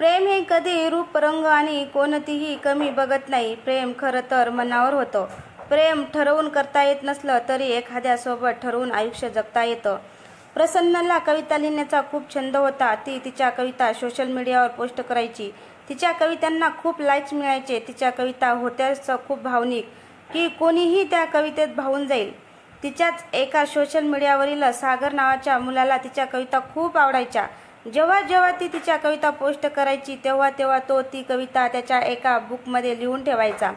प्रेम हे कधी रूप रंग आणि कोणतीही कमी बघत नाही. प्रेम खरं तर मनावर होतं. प्रेम ठरवून करता येत नसलं तरी एखाद्यासोबत ठरवून आयुष्य जगता येतं. प्रसन्नाला कविता लिहिण्याचा खूप छंद होता. ती तिच्या कविता सोशल मीडियावर पोस्ट करायची. तिच्या कवितांना खूप लाईक्स मिळायचे. तिच्या कविता होत्याच खूप भावनिक की कोणीही त्या कवितेत भावून जाईल. तिच्याच एका सोशल मीडियावरील सागर नावाच्या मुलाला तिच्या कविता खूप आवडायच्या. जेव्हा जेव्हा ती तिच्या कविता पोस्ट करायची तेव्हा तेव्हा तो ती कविता त्याच्या एका बुकमध्ये लिहून ठेवायचा.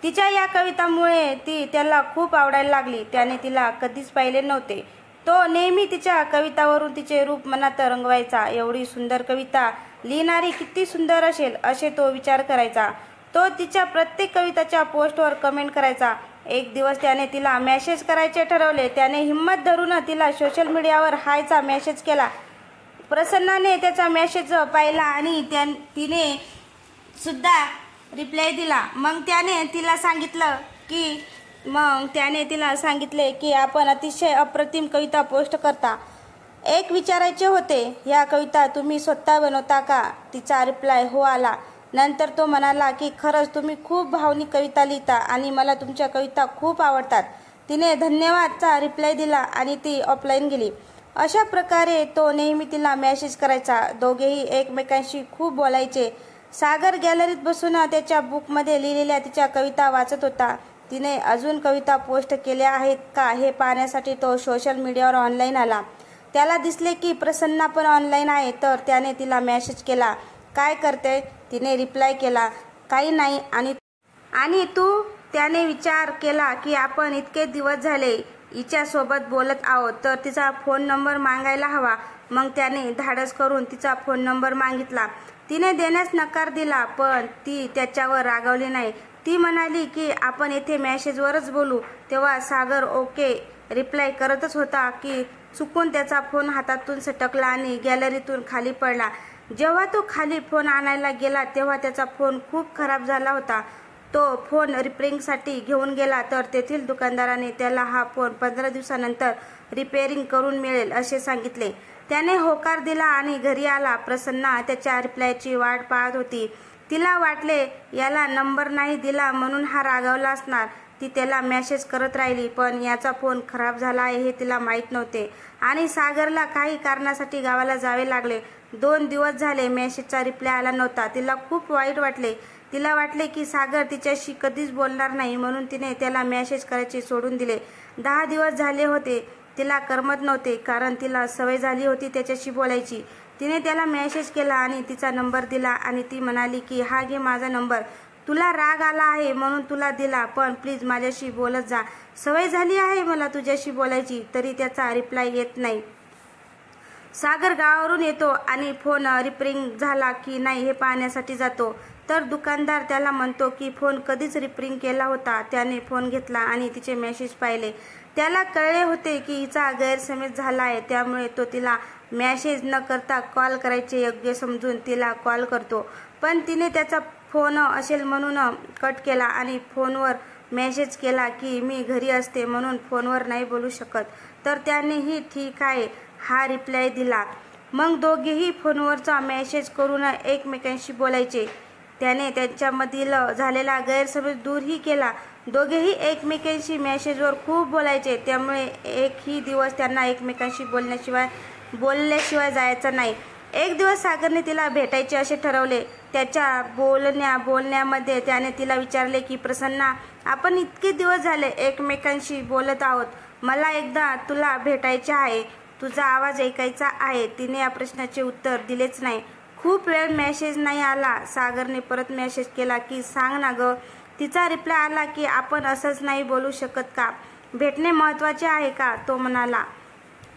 तिच्या या कवितामुळे ती त्याला खूप आवडायला लागली. त्याने तिला कधीच पाहिले नव्हते. तो नेहमी तिच्या कवितावरून तिचे रूप मनात रंगवायचा. एवढी सुंदर कविता लिहिणारी किती सुंदर असेल असे तो विचार करायचा. तो तिच्या प्रत्येक कविताच्या पोस्टवर कमेंट करायचा. एक दिवस त्याने तिला मेसेज करायचे ठरवले. त्याने हिम्मत धरून तिला सोशल मीडियावर हायचा मेसेज केला. प्रसन्नाने त्याचा मेसेज पाहिला आणि तिने सुद्धा रिप्लाय दिला. मग त्याने तिला सांगितले की आपण अतिशय अप्रतिम कविता पोस्ट करता. एक विचारायचे होते, या कविता तुम्ही स्वतः बनवता का? तिचा रिप्लाय हो आला. नंतर तो म्हणाला की खरंच तुम्ही खूप भावनिक कविता लिहिता आणि मला तुमच्या कविता खूप आवडतात. तिने धन्यवादचा रिप्लाय दिला आणि ती ऑफलाईन गेली. अशा प्रकारे तो नेहमी तिला मेसेज करायचा. दोघेही एकमेकांशी खूप बोलायचे. सागर गॅलरीत बसून त्याच्या बुकमध्ये लिहिलेल्या तिच्या कविता वाचत होता. तिने अजून कविता पोस्ट केल्या आहेत का हे पाहण्यासाठी तो सोशल मीडियावर ऑनलाईन आला. त्याला दिसले की प्रसन्ना पण ऑनलाईन आहे. तर त्याने तिला मेसेज केला, काय करते? तिने रिप्लाय केला, काही नाही. आणि तू? त्याने विचार केला की आपण इतके दिवस झाले हिच्यासोबत बोलत आहोत तर तिचा फोन नंबर मागायला हवा. मग त्याने धाडस करून तिचा फोन नंबर मागितला. तिने देण्यास नकार दिला पण ती त्याच्यावर रागावली नाही. ती म्हणाली की आपण येथे मेसेजवरच बोलू. तेव्हा सागर ओके रिप्लाय करतच होता की चुकून त्याचा फोन हातातून सटकला आणि गॅलरीतून खाली पडला. जेव्हा तो खाली फोन आणायला गेला तेव्हा त्याचा फोन खूप खराब झाला होता. तो फोन रिपेअरिंगसाठी घेऊन गेला तर तेथील दुकानदाराने त्याला हा फोन 15 दिवसानंतर रिपेअरिंग करून मिळेल असे सांगितले. त्याने होकार दिला आणि घरी आला. प्रसन्ना त्याच्या रिप्लायची वाट पाहत होती. तिला वाटले याला नंबर नाही दिला म्हणून हा रागावला असणार. ती त्याला मेसेज करत राहिली पण याचा फोन खराब झाला आहे हे तिला माहीत नव्हते आणि सागरला काही कारणासाठी गावाला जावे लागले. 2 दिवस झाले मेसेजचा रिप्लाय आला नव्हता. तिला खूप वाईट वाटले. तिला वाटले की सागर तिच्याशी कधीच बोलणार नाही म्हणून तिने त्याला मेसेज करायचे सोडून दिले. 10 दिवस झाले होते. तिला करमत नव्हते कारण तिला सवय झाली होती त्याच्याशी बोलायची. तिने त्याला मेसेज केला आणि तिचा नंबर दिला आणि ती म्हणाली की हा घे माझा नंबर. तुला राग आला आहे म्हणून तुला दिला पण प्लीज माझ्याशी बोलत जा. सवय झाली आहे मला तुझ्याशी बोलायची. तरी त्याचा रिप्लाय येत नाही. सागर गावावरून येतो आणि फोन रिपेअरिंग झाला की नाही हे पाहण्यासाठी जातो. तर दुकानदार त्याला म्हणतो की फोन कधीच रिपेअरिंग केला होता. त्याने फोन घेतला आणि तिचे मेसेज पाहिले. त्याला कळले होते की हिचा गैरसमज झाला आहे. त्यामुळे तो तिला मेसेज न करता कॉल करायचे योग्य समजून तिला कॉल करतो. पण तिने त्याचा फोन असेल म्हणून कट केला आणि फोनवर मेसेज केला की मी घरी असते म्हणून फोनवर नाही बोलू शकत. तर त्यानेही ठीक आहे हा रिप्लाय दिला. मग दोघेही फोनवरचा मेसेज करून एकमेकांशी बोलायचे. त्याने त्यांच्यामधील झालेला गैरसमज दूरही केला. दोघेही एकमेकांशी मेसेजवर खूप बोलायचे. त्यामुळे एकही दिवस त्यांना एकमेकांशी बोलल्याशिवाय जायचा नाही. एक दिवस सागरने तिला भेटायचे असे ठरवले. त्याच्या बोलण्यामध्ये त्याने तिला विचारले की प्रसन्ना आपण इतके दिवस झाले एकमेकांशी बोलत आहोत. मला एकदा तुला भेटायचे आहे. तुझा आवाज ऐकायचा आहे. तिने या प्रश्नाचे उत्तर दिलेच नाही. खूप वेळ मेसेज नाही आला. सागरने परत मेसेज केला की सांग ना ग. तिचा रिप्लाय आला की आपण असंच नाही बोलू शकत का? भेटणे महत्त्वाचे आहे का? तो म्हणाला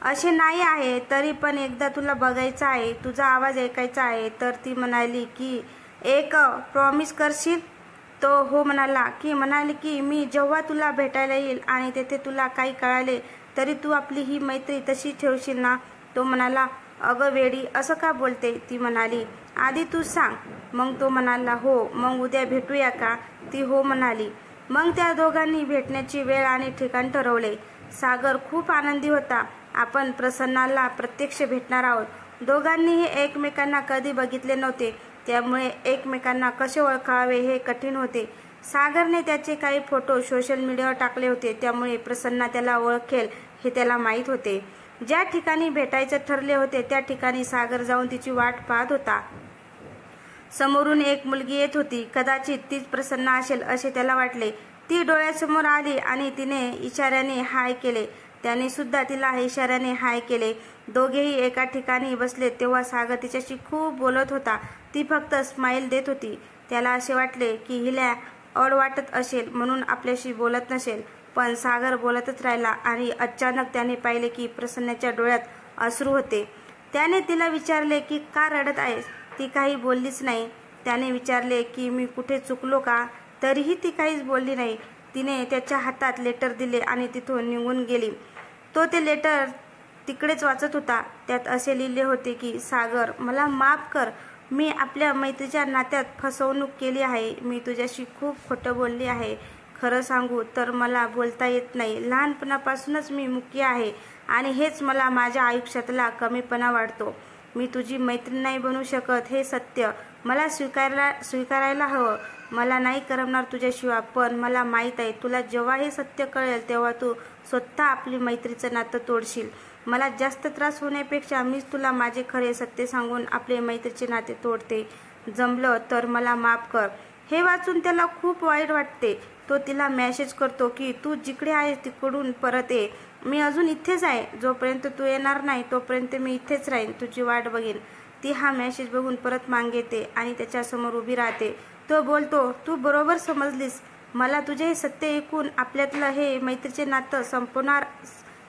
असे नाही आहे तरी पण एकदा तुला बघायचं आहे. तुझा आवाज ऐकायचा आहे. तर ती म्हणाली की एक प्रॉमिस करशील? तो हो म्हणाली की मी जेव्हा तुला भेटायला येईल आणि तेथे तुला काही कळाले तरी तू आपली ही मैत्री तशी ठेवशील ना? तो म्हणाला अगं वेडी असं का बोलते? ती म्हणाली आधी तू सांग. मग तो म्हणाला हो. मग उद्या भेटूया का? ती हो म्हणाली. मग त्या दोघांनी भेटण्याची वेळ आणि ठिकाण ठरवले. सागर खूप आनंदी होता. आपण प्रसन्नाला प्रत्यक्ष भेटणार आहोत. दोघांनीही एकमेकांना कधी बघितले नव्हते. त्यामुळे एकमेकांना कसे ओळखावे हे कठीण होते. सागरने त्याचे काही फोटो सोशल मीडियावर टाकले होते, त्यामुळे प्रसन्ना त्याला ओळखेल हे त्याला माहीत होते. ज्या ठिकाणी भेटायचे ठरले होते त्या ठिकाणी सागर जाऊन तिची वाट पाहत होता. समोरून एक मुलगी येत होती. कदाचित तीच प्रसन्ना असेल असे त्याला वाटले. ती डोळ्यासमोर आली आणि तिने इशाऱ्याने हाय केले. त्याने सुद्धा तिला इशाऱ्याने हाय केले. दोघेही एका ठिकाणी बसले तेव्हा सागर तिच्याशी खूप बोलत होता. ती फक्त स्माईल देत होती. त्याला असे वाटले की हिला ऑड वाटत असेल म्हणून आपल्याशी बोलत नसेल, पण सागर बोलतच राहिला आणि अचानक त्याने पाहिले की प्रसन्नाच्या डोळ्यात अश्रू होते. त्याने तिला विचारले की का रडत आहेस? ती काही बोललीच नाही. त्याने विचारले की मी कुठे चुकलो का? तरीही ती काहीच बोलली नाही. तिने त्याच्या हातात लेटर दिले आणि तिथून निघून गेली. तो ते लेटर तिकडेच वाचत होता. त्यात असे लिहिले होते की सागर, मला माफ कर. मी आपल्या मैत्रीच्या नात्यात फसवणूक केली आहे. मी तुझ्याशी खूप खोटं बोलली आहे. खरं सांगू तर मला बोलता येत नाही. लहानपणापासूनच मी मुकी आहे आणि हेच मला माझ्या आयुष्यातला कमीपणा वाटतो. मी तुझी मैत्रीण नाही बनू शकत हे सत्य. मला स्वीकारायला हवं. मला नाही करमणार तुझ्याशिवाय, पण मला माहीत आहे तुला जेव्हा हे सत्य कळेल तेव्हा तू स्वतः आपली मैत्रीचं नातं तोडशील. मला जास्त त्रास होण्यापेक्षा मीच तुला माझे खरे सत्य सांगून आपले मैत्रीचे नाते तोडते. जमलं तर मला माफ कर. हे वाचून त्याला खूप वाईट वाटते. तो तिला मेसेज करतो की तू जिकडे आहेस तिकडून परत ये. मी अजून इथेच आहे. जोपर्यंत तू येणार नाही तोपर्यंत मी इथेच राहीन, तुझी वाट बघेन. ती हा मेसेज बघून परत मागे येते आणि त्याच्यासमोर उभी राहते. तो बोलतो, तू बरोबर समजलीस. मला तुझे हे सत्य ऐकून आपल्यातलं हे मैत्रीचे नातं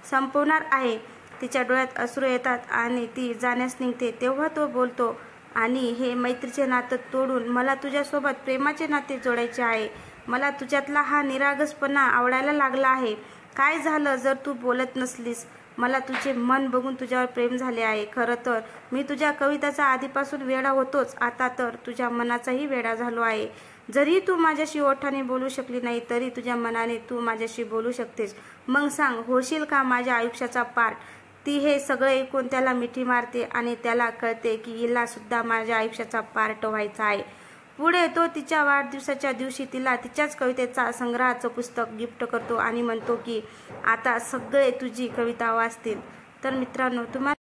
संपवणार आहे. तिच्या डोळ्यात अश्रू येतात आणि ती जाण्यास निघते. तेव्हा तो बोलतो, आणि हे मैत्रीचे नातं तोडून मला तुझ्यासोबत प्रेमाचे नाते जोडायचे आहे. मला तुझ्यातला हा निरागसपणा आवडायला लागला आहे. काय झालं जर तू बोलत नसलीस? मला तुझे मन बघून तुझ्यावर प्रेम झाले आहे. खरं तर मी तुझ्या कविताचा आधीपासून वेडा होतोच, आता तर तुझ्या मनाचाही वेडा झालो आहे. जरी तू माझ्याशी ओठाने बोलू शकली नाही तरी तुझ्या मनाने तू माझ्याशी बोलू शकतेस. मग सांग, होशील का माझ्या आयुष्याचा पार्ट? ती हे सगळे ऐकून त्याला मिठी मारते आणि त्याला कळते की हिला सुद्धा माझ्या आयुष्याचा पार्ट व्हायचा आहे. पुढे तो तिच्या वाढदिवसाच्या दिवशी तिला तिच्याच कवितेचा संग्रहाचं पुस्तक गिफ्ट करतो आणि म्हणतो की आता सगळे तुझी कविता वाचतील. तर मित्रांनो, तुम्हाला